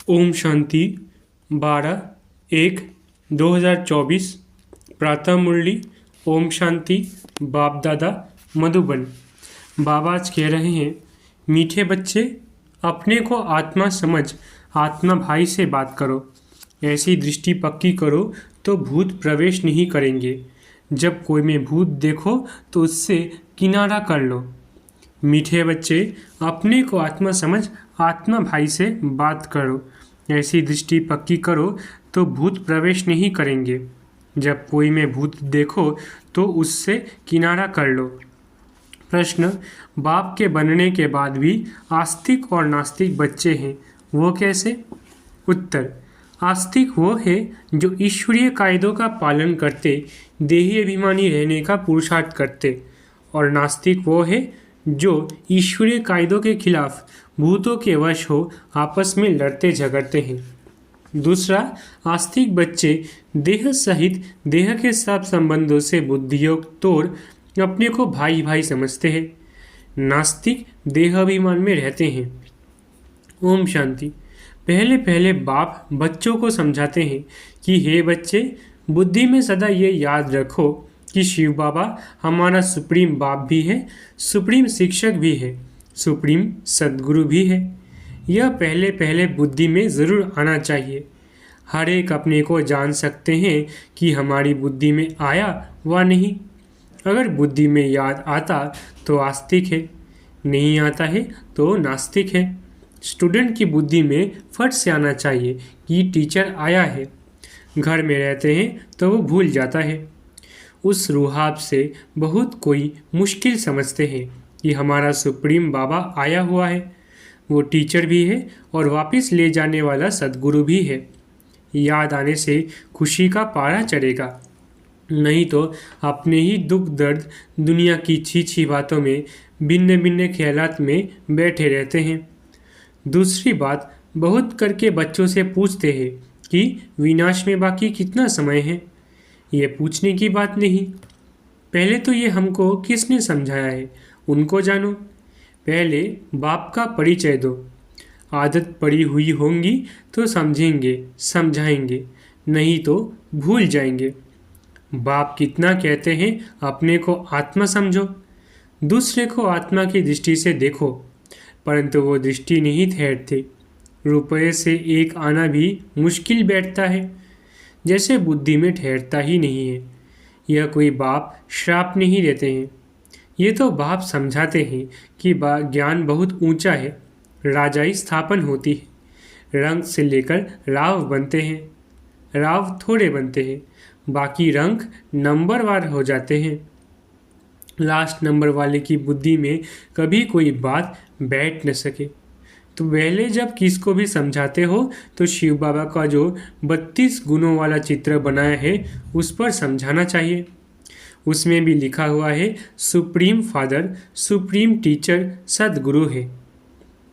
ओम शांति 12/1/2024 प्रातः मुरली। ओम शांति। बाप दादा मधुबन। बाबा आज कह रहे हैं, मीठे बच्चे, अपने को आत्मा समझ आत्मा भाई से बात करो। ऐसी दृष्टि पक्की करो तो भूत प्रवेश नहीं करेंगे। जब कोई में भूत देखो तो उससे किनारा कर लो। मीठे बच्चे, अपने को आत्मा समझ आत्मा भाई से बात करो। ऐसी दृष्टि पक्की करो तो भूत प्रवेश नहीं करेंगे। जब कोई में भूत देखो तो उससे किनारा कर लो। प्रश्न, बाप के बनने के बाद भी आस्तिक और नास्तिक बच्चे हैं, वो कैसे? उत्तर, आस्तिक वो है जो ईश्वरीय कायदों का पालन करते देही अभिमानी रहने का पुरुषार्थ करते, और नास्तिक वो है जो ईश्वरीय कायदों के खिलाफ भूतों के वश हो आपस में लड़ते झगड़ते हैं। दूसरा, आस्तिक बच्चे देह सहित देह के सब संबंधों से बुद्धियोग तोड़ अपने को भाई भाई समझते हैं। नास्तिक देह अभिमान में रहते हैं। ओम शांति। पहले पहले बाप बच्चों को समझाते हैं कि हे बच्चे, बुद्धि में सदा ये याद रखो कि शिव बाबा हमारा सुप्रीम बाप भी है, सुप्रीम शिक्षक भी है, सुप्रीम सद्गुरु भी है। यह पहले पहले बुद्धि में ज़रूर आना चाहिए। हर एक अपने को जान सकते हैं कि हमारी बुद्धि में आया व नहीं। अगर बुद्धि में याद आता तो आस्तिक है, नहीं आता है तो नास्तिक है। स्टूडेंट की बुद्धि में फट से आना चाहिए कि टीचर आया है। घर में रहते हैं तो वो भूल जाता है। उस रूहाब से बहुत कोई मुश्किल समझते हैं कि हमारा सुप्रीम बाबा आया हुआ है, वो टीचर भी है और वापस ले जाने वाला सद्गुरु भी है। याद आने से खुशी का पारा चढ़ेगा, नहीं तो अपने ही दुख दर्द दुनिया की छी बातों में भिन्न भिन्न ख्यालात में बैठे रहते हैं। दूसरी बात, बहुत करके बच्चों से पूछते हैं कि विनाश में बाकी कितना समय है। ये पूछने की बात नहीं। पहले तो ये हमको किसने समझाया है उनको जानो। पहले बाप का परिचय दो। आदत पड़ी हुई होंगी तो समझेंगे समझाएंगे, नहीं तो भूल जाएंगे। बाप कितना कहते हैं, अपने को आत्मा समझो, दूसरे को आत्मा की दृष्टि से देखो, परंतु वो दृष्टि नहीं ठहरती। रुपये से एक आना भी मुश्किल बैठता है, जैसे बुद्धि में ठहरता ही नहीं है। यह कोई बाप श्राप नहीं देते हैं, ये तो बाप समझाते हैं कि ज्ञान बहुत ऊंचा है। राजाई स्थापन होती है, रंग से लेकर राव बनते हैं। राव थोड़े बनते हैं, बाकी रंग नंबरवार हो जाते हैं। लास्ट नंबर वाले की बुद्धि में कभी कोई बात बैठ न सके। तो पहले जब किसको भी समझाते हो तो शिव बाबा का जो 32 गुणों वाला चित्र बनाया है उस पर समझाना चाहिए। उसमें भी लिखा हुआ है, सुप्रीम फादर, सुप्रीम टीचर सद्गुरु है।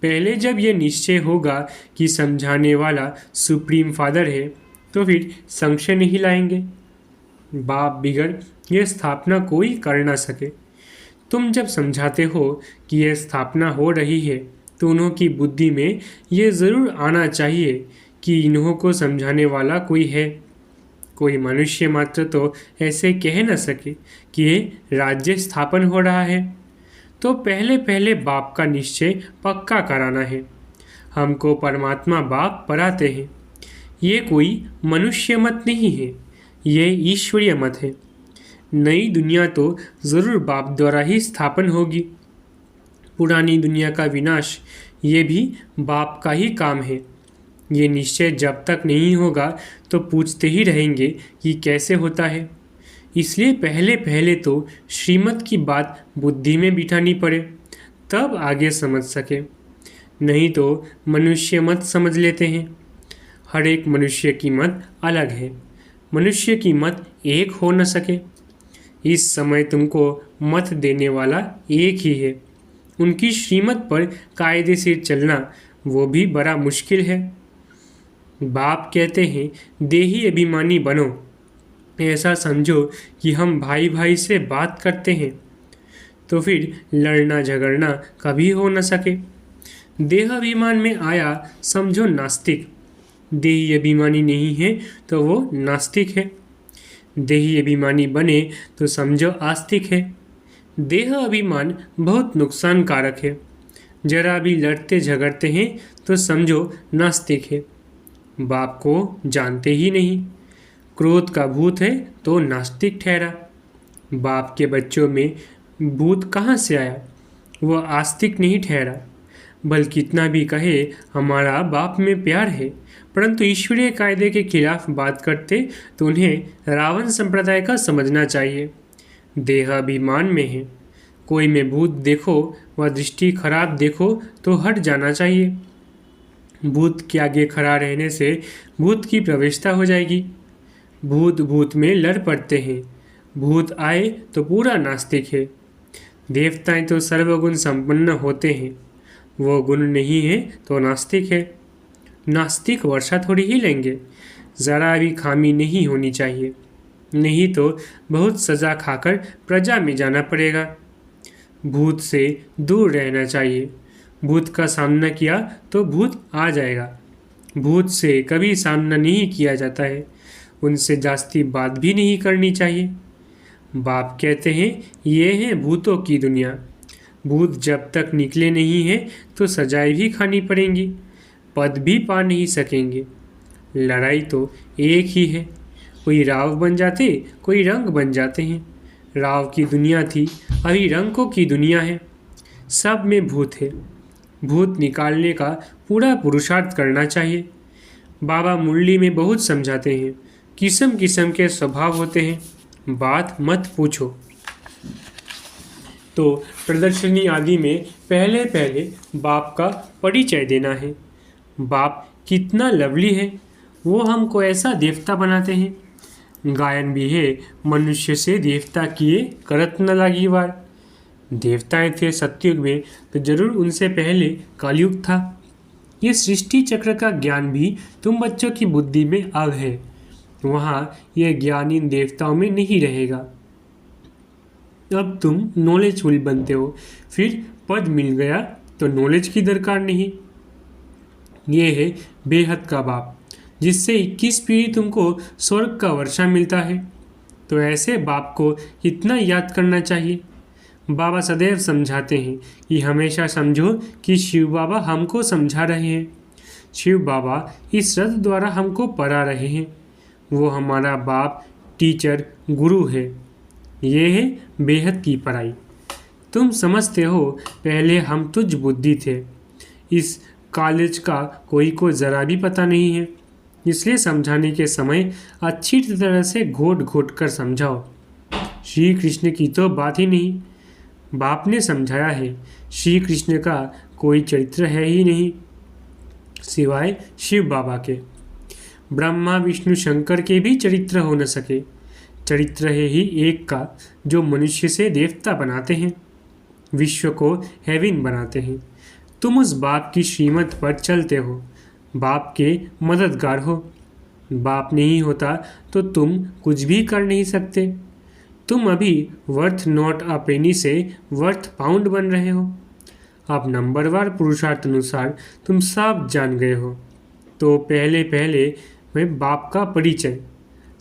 पहले जब ये निश्चय होगा कि समझाने वाला सुप्रीम फादर है तो फिर संशय नहीं लाएंगे। बाप बिगड़ ये स्थापना कोई कर ना सके। तुम जब समझाते हो कि यह स्थापना हो रही है तो उन्हों की बुद्धि में ये ज़रूर आना चाहिए कि इन्हों को समझाने वाला कोई है। कोई मनुष्य मात्र तो ऐसे कह न सके कि ये राज्य स्थापन हो रहा है। तो पहले पहले बाप का निश्चय पक्का कराना है। हमको परमात्मा बाप पढ़ाते हैं। ये कोई मनुष्य मत नहीं है, ये ईश्वरीय मत है। नई दुनिया तो ज़रूर बाप द्वारा ही स्थापन होगी। पुरानी दुनिया का विनाश ये भी बाप का ही काम है। ये निश्चय जब तक नहीं होगा तो पूछते ही रहेंगे कि कैसे होता है। इसलिए पहले पहले तो श्रीमत की बात बुद्धि में बिठानी पड़े, तब आगे समझ सके। नहीं तो मनुष्य मत समझ लेते हैं। हर एक मनुष्य की मत अलग है, मनुष्य की मत एक हो न सके। इस समय तुमको मत देने वाला एक ही है। उनकी श्रीमत पर कायदे से चलना वो भी बड़ा मुश्किल है। बाप कहते हैं, देही अभिमानी बनो। ऐसा समझो कि हम भाई भाई से बात करते हैं, तो फिर लड़ना झगड़ना कभी हो न सके। देह अभिमान में आया समझो नास्तिक, देही अभिमानी नहीं है तो वो नास्तिक है। देही अभिमानी बने तो समझो आस्तिक है। देह अभिमान बहुत नुकसानकारक है। जरा भी लड़ते झगड़ते हैं तो समझो नास्तिक है। बाप को जानते ही नहीं, क्रोध का भूत है तो नास्तिक ठहरा। बाप के बच्चों में भूत कहाँ से आया? वह आस्तिक नहीं ठहरा। बल्कि कितना भी कहे हमारा बाप में प्यार है, परंतु ईश्वरीय कायदे के खिलाफ बात करते तो उन्हें रावण संप्रदाय का समझना चाहिए। देह अभिमान में है। कोई में भूत देखो व दृष्टि खराब देखो तो हट जाना चाहिए। भूत के आगे खड़ा रहने से भूत की प्रवेशता हो जाएगी। भूत भूत में लड़ पड़ते हैं। भूत आए तो पूरा नास्तिक है। देवताएं तो सर्वगुण संपन्न होते हैं, वो गुण नहीं है तो नास्तिक है। नास्तिक वर्षा थोड़ी ही लेंगे, ज़रा भी खामी नहीं होनी चाहिए, नहीं तो बहुत सज़ा खाकर प्रजा में जाना पड़ेगा। भूत से दूर रहना चाहिए। भूत का सामना किया तो भूत आ जाएगा। भूत से कभी सामना नहीं किया जाता है, उनसे जास्ती बात भी नहीं करनी चाहिए। बाप कहते हैं ये है भूतों की दुनिया। भूत जब तक निकले नहीं हैं तो सजाएं भी खानी पड़ेंगी, पद भी पा नहीं सकेंगे। लड़ाई तो एक ही है, कोई राव बन जाते, कोई रंग बन जाते हैं। राव की दुनिया थी, अभी रंगों की दुनिया है। सब में भूत है। भूत निकालने का पूरा पुरुषार्थ करना चाहिए। बाबा मुरली में बहुत समझाते हैं, किस्म किस्म के स्वभाव होते हैं, बात मत पूछो। तो प्रदर्शनी आदि में पहले पहले बाप का परिचय देना है। बाप कितना लवली है, वो हमको ऐसा देवता बनाते हैं। गायन भी है, मनुष्य से देवता किए करत न लागी वार। देवताएं थे सतयुग में तो जरूर उनसे पहले कलयुग था। ये सृष्टि चक्र का ज्ञान भी तुम बच्चों की बुद्धि में अब है, वहाँ यह ज्ञान इन देवताओं में नहीं रहेगा। अब तुम नॉलेजफुल बनते हो, फिर पद मिल गया तो नॉलेज की दरकार नहीं। ये है बेहद का बाप, जिससे 21 पीढ़ी तुमको स्वर्ग का वर्षा मिलता है। तो ऐसे बाप को इतना याद करना चाहिए। बाबा सदैव समझाते हैं कि हमेशा समझो कि शिव बाबा हमको समझा रहे हैं। शिव बाबा इस रथ द्वारा हमको पढ़ा रहे हैं। वो हमारा बाप, टीचर, गुरु है। ये है बेहद की पढ़ाई। तुम समझते हो पहले हम तुझ बुद्धि थे, इस कॉलेज का कोई को ज़रा भी पता नहीं है, इसलिए समझाने के समय अच्छी तरह से घोट घोट कर समझाओ। श्री कृष्ण की तो बात ही नहीं। बाप ने समझाया है श्री कृष्ण का कोई चरित्र है ही नहीं सिवाय शिव बाबा के। ब्रह्मा विष्णु शंकर के भी चरित्र हो न सके। चरित्र है ही एक का, जो मनुष्य से देवता बनाते हैं, विश्व को हेवन बनाते हैं। तुम उस बाप की श्रीमत पर चलते हो, बाप के मददगार हो। बाप नहीं होता तो तुम कुछ भी कर नहीं सकते। तुम अभी वर्थ नॉट अ पेनी से वर्थ पाउंड बन रहे हो। अब नंबरवार पुरुषार्थ अनुसार तुम सब जान गए हो। तो पहले पहले में बाप का परिचय।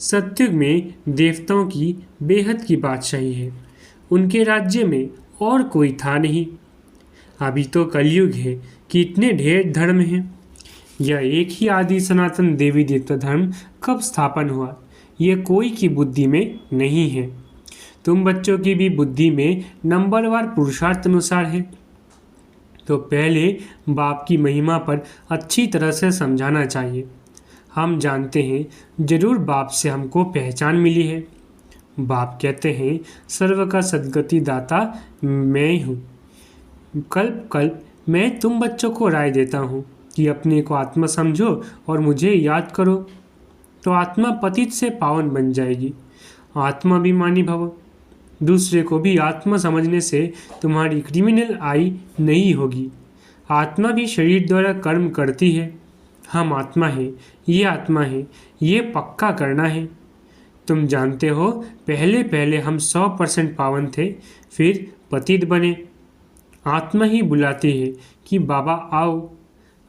सतयुग में देवताओं की बेहद की बादशाही है, उनके राज्य में और कोई था नहीं। अभी तो कलयुग है कि इतने ढेर धर्म हैं। यह एक ही आदि सनातन देवी देवता धर्म कब स्थापन हुआ, यह कोई की बुद्धि में नहीं है। तुम बच्चों की भी बुद्धि में नंबरवार पुरुषार्थ अनुसार है। तो पहले बाप की महिमा पर अच्छी तरह से समझाना चाहिए। हम जानते हैं जरूर बाप से हमको पहचान मिली है। बाप कहते हैं सर्व का सद्गति दाता मैं हूँ। कल्प कल्प मैं तुम बच्चों को राय देता हूँ कि अपने को आत्मा समझो और मुझे याद करो, तो आत्मा पतित से पावन बन जाएगी। आत्माभिमानी भव। दूसरे को भी आत्मा समझने से तुम्हारी क्रिमिनल आई नहीं होगी। आत्मा भी शरीर द्वारा कर्म करती है। हम आत्मा है, ये आत्मा है, ये पक्का करना है। तुम जानते हो पहले पहले हम 100% पावन थे, फिर पतित बने। आत्मा ही बुलाती है कि बाबा आओ।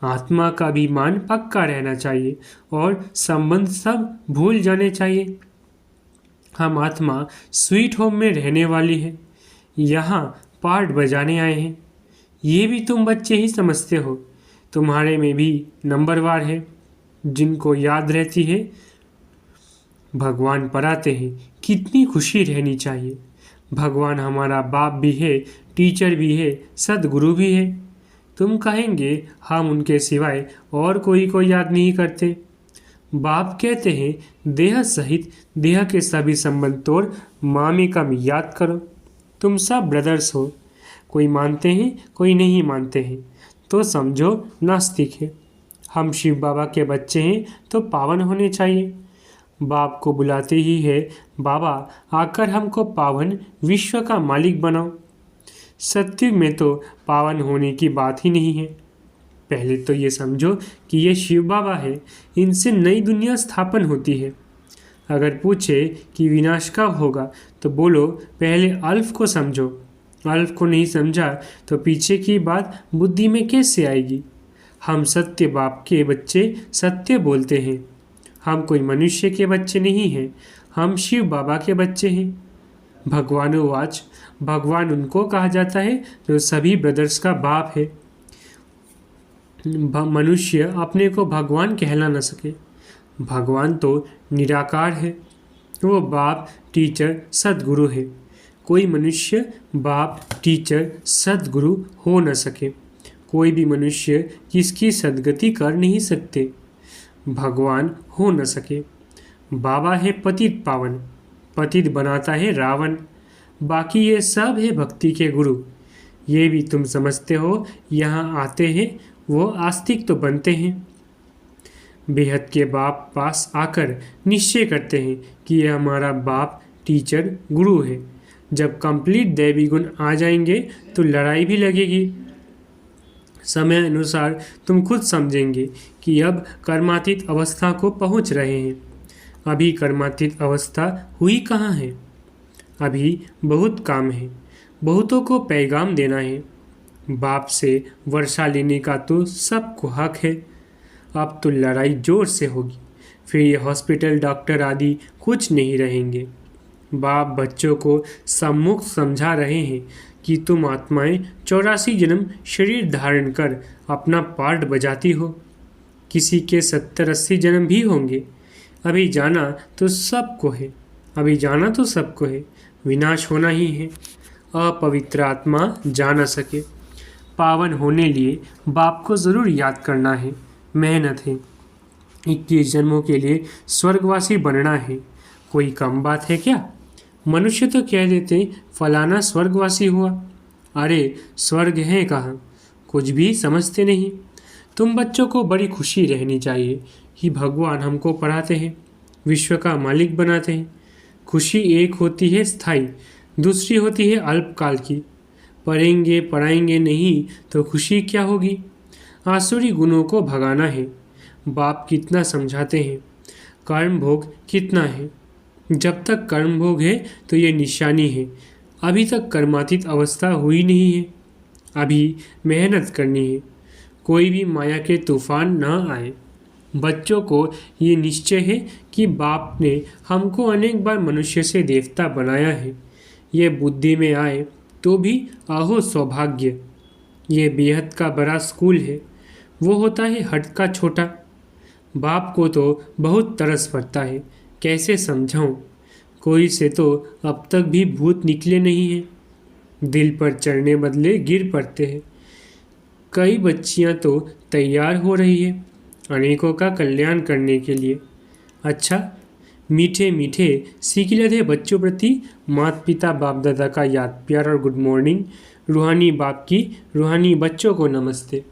आत्मा का भी मान पक्का रहना चाहिए और संबंध सब भूल जाने चाहिए। हम आत्मा स्वीट होम में रहने वाली है, यहाँ पार्ट बजाने आए हैं। ये भी तुम बच्चे ही समझते हो। तुम्हारे में भी नंबरवार है जिनको याद रहती है भगवान पढ़ाते हैं। कितनी खुशी रहनी चाहिए। भगवान हमारा बाप भी है, टीचर भी है, सदगुरु भी है। तुम कहेंगे हम उनके सिवाय और कोई को याद नहीं करते। बाप कहते हैं देह सहित देह के सभी संबंध तोड़ मामी का याद करो। तुम सब ब्रदर्स हो। कोई मानते हैं कोई नहीं मानते हैं तो समझो नास्तिक है। हम शिव बाबा के बच्चे हैं तो पावन होने चाहिए। बाप को बुलाते ही है बाबा आकर हमको पावन विश्व का मालिक बनाओ। सत्युग में तो पावन होने की बात ही नहीं है। पहले तो ये समझो कि ये शिव बाबा है, इनसे नई दुनिया स्थापन होती है। अगर पूछे कि विनाश कब होगा तो बोलो पहले अल्फ को समझो। अल्फ को नहीं समझा तो पीछे की बात बुद्धि में कैसे आएगी। हम सत्य बाप के बच्चे सत्य बोलते हैं। हम कोई मनुष्य के बच्चे नहीं हैं, हम शिव बाबा के बच्चे हैं। भगवानोवाच, भगवान उनको कहा जाता है जो सभी ब्रदर्स का बाप है। मनुष्य अपने को भगवान कहला न सके। भगवान तो निराकार है, वो बाप टीचर सदगुरु है। कोई मनुष्य बाप टीचर सदगुरु हो न सके। कोई भी मनुष्य किसकी सदगति कर नहीं सकते, भगवान हो न सके। बाबा है पतित पावन, पतित बनाता है रावण। बाकी ये सब है भक्ति के गुरु। ये भी तुम समझते हो। यहाँ आते हैं वो आस्तिक तो बनते हैं। बेहद के बाप पास आकर निश्चय करते हैं कि ये हमारा बाप टीचर गुरु है। जब कंप्लीट दैवी गुण आ जाएंगे तो लड़ाई भी लगेगी। समय अनुसार तुम खुद समझेंगे कि अब कर्मातीत अवस्था को पहुंच रहे हैं। अभी कर्मातीत अवस्था हुई कहाँ है। अभी बहुत काम है। बहुतों को पैगाम देना है। बाप से वर्षा लेने का तो सबको हक है। अब तो लड़ाई जोर से होगी। फिर ये हॉस्पिटल डॉक्टर आदि कुछ नहीं रहेंगे। बाप बच्चों को सम्मुख समझा रहे हैं कि तुम आत्माएं 84 जन्म शरीर धारण कर अपना पार्ट बजाती हो। किसी के 70-80 जन्म भी होंगे। अभी जाना तो सबको है। अभी जाना तो सबको है। विनाश होना ही है। अपवित्र आत्मा जा न सके। पावन होने लिए बाप को ज़रूर याद करना है। मेहनत है। 21 जन्मों के लिए स्वर्गवासी बनना है। कोई कम बात है क्या। मनुष्य तो कह देते फलाना स्वर्गवासी हुआ। अरे स्वर्ग है कहाँ, कुछ भी समझते नहीं। तुम बच्चों को बड़ी खुशी रहनी चाहिए कि भगवान हमको पढ़ाते हैं, विश्व का मालिक बनाते हैं। खुशी एक होती है स्थायी, दूसरी होती है अल्पकाल की। पढ़ेंगे पढ़ाएंगे नहीं तो खुशी क्या होगी। आसुरी गुणों को भगाना है। बाप कितना समझाते हैं। कर्म भोग कितना है। जब तक कर्म भोग है तो ये निशानी है। अभी तक कर्मातीत अवस्था हुई नहीं है। अभी मेहनत करनी है। कोई भी माया के तूफान ना आए। बच्चों को ये निश्चय है कि बाप ने हमको अनेक बार मनुष्य से देवता बनाया है। ये बुद्धि में आए तो भी आहो सौभाग्य। ये बेहद का बड़ा स्कूल है, वो होता है हट का छोटा। बाप को तो बहुत तरस पड़ता है, कैसे समझाऊं। कोई से तो अब तक भी भूत निकले नहीं हैं। दिल पर चढ़ने बदले गिर पड़ते हैं। कई बच्चियां तो तैयार हो रही है अनेकों का कल्याण करने के लिए। अच्छा, मीठे मीठे सीखिलधे बच्चों प्रति माता पिता बाप दादा का याद प्यार और गुड मॉर्निंग। रूहानी बाप की रूहानी बच्चों को नमस्ते।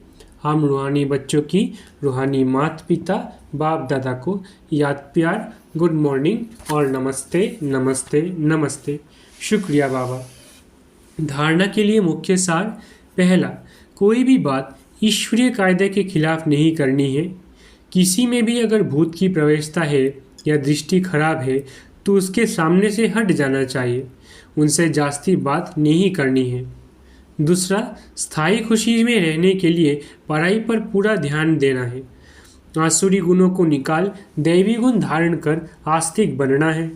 हम रूहानी बच्चों की रूहानी माता पिता बाप दादा को याद प्यार गुड मॉर्निंग और नमस्ते नमस्ते नमस्ते। शुक्रिया बाबा। धारणा के लिए मुख्य सार। पहला, कोई भी बात ईश्वरीय कायदे के खिलाफ नहीं करनी है। किसी में भी अगर भूत की प्रवेशता है या दृष्टि खराब है तो उसके सामने से हट जाना चाहिए। उनसे जास्ती बात नहीं करनी है। दूसरा, स्थायी खुशी में रहने के लिए पढ़ाई पर पूरा ध्यान देना है। आसुरी गुणों को निकाल दैवी गुण धारण कर आस्तिक बनना है।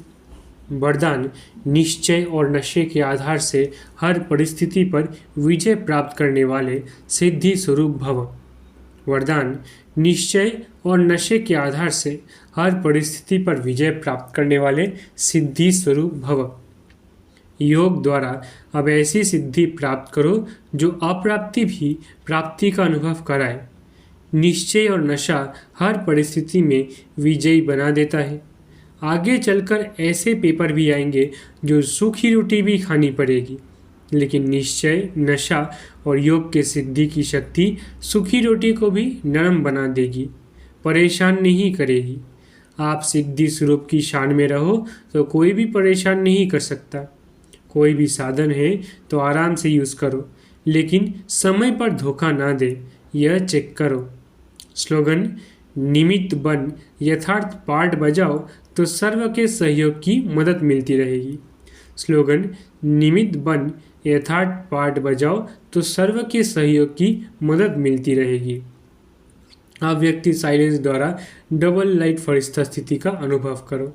वरदान, निश्चय और नशे के आधार से हर परिस्थिति पर विजय प्राप्त करने वाले सिद्धि स्वरूप भव। वरदान, निश्चय और नशे के आधार से हर परिस्थिति पर विजय प्राप्त करने वाले सिद्धि स्वरूप भव। योग द्वारा अब ऐसी सिद्धि प्राप्त करो जो अप्राप्ति भी प्राप्ति का अनुभव कराए। निश्चय और नशा हर परिस्थिति में विजयी बना देता है। आगे चलकर ऐसे पेपर भी आएंगे जो सूखी रोटी भी खानी पड़ेगी, लेकिन निश्चय, नशा और योग के सिद्धि की शक्ति सूखी रोटी को भी नरम बना देगी, परेशान नहीं करेगी। आप सिद्धि स्वरूप की शान में रहो तो कोई भी परेशान नहीं कर सकता। कोई भी साधन है तो आराम से यूज़ करो, लेकिन समय पर धोखा ना दे, यह चेक करो। स्लोगन, निमित्त बन यथार्थ पाठ बजाओ तो सर्व के सहयोग की मदद मिलती रहेगी। स्लोगन, निमित्त बन यथार्थ पाठ बजाओ तो सर्व के सहयोग की मदद मिलती रहेगी। अव्यक्ति साइलेंस द्वारा डबल लाइट फरिश्ता स्थिति का अनुभव करो।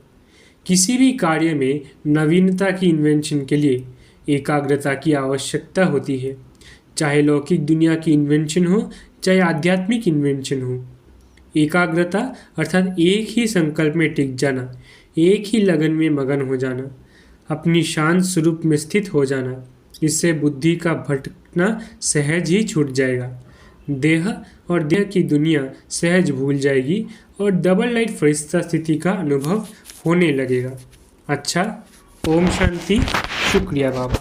किसी भी कार्य में नवीनता की इन्वेंशन के लिए एकाग्रता की आवश्यकता होती है, चाहे लौकिक दुनिया की इन्वेंशन हो चाहे आध्यात्मिक इन्वेंशन हो। एकाग्रता अर्थात एक ही संकल्प में टिक जाना, एक ही लगन में मगन हो जाना, अपनी शांत स्वरूप में स्थित हो जाना। इससे बुद्धि का भटकना सहज ही छूट जाएगा। देह और देह की दुनिया सहज भूल जाएगी और डबल लाइट फरिश्ता स्थिति का अनुभव होने लगेगा। अच्छा, ओम शांति। शुक्रिया बाबा।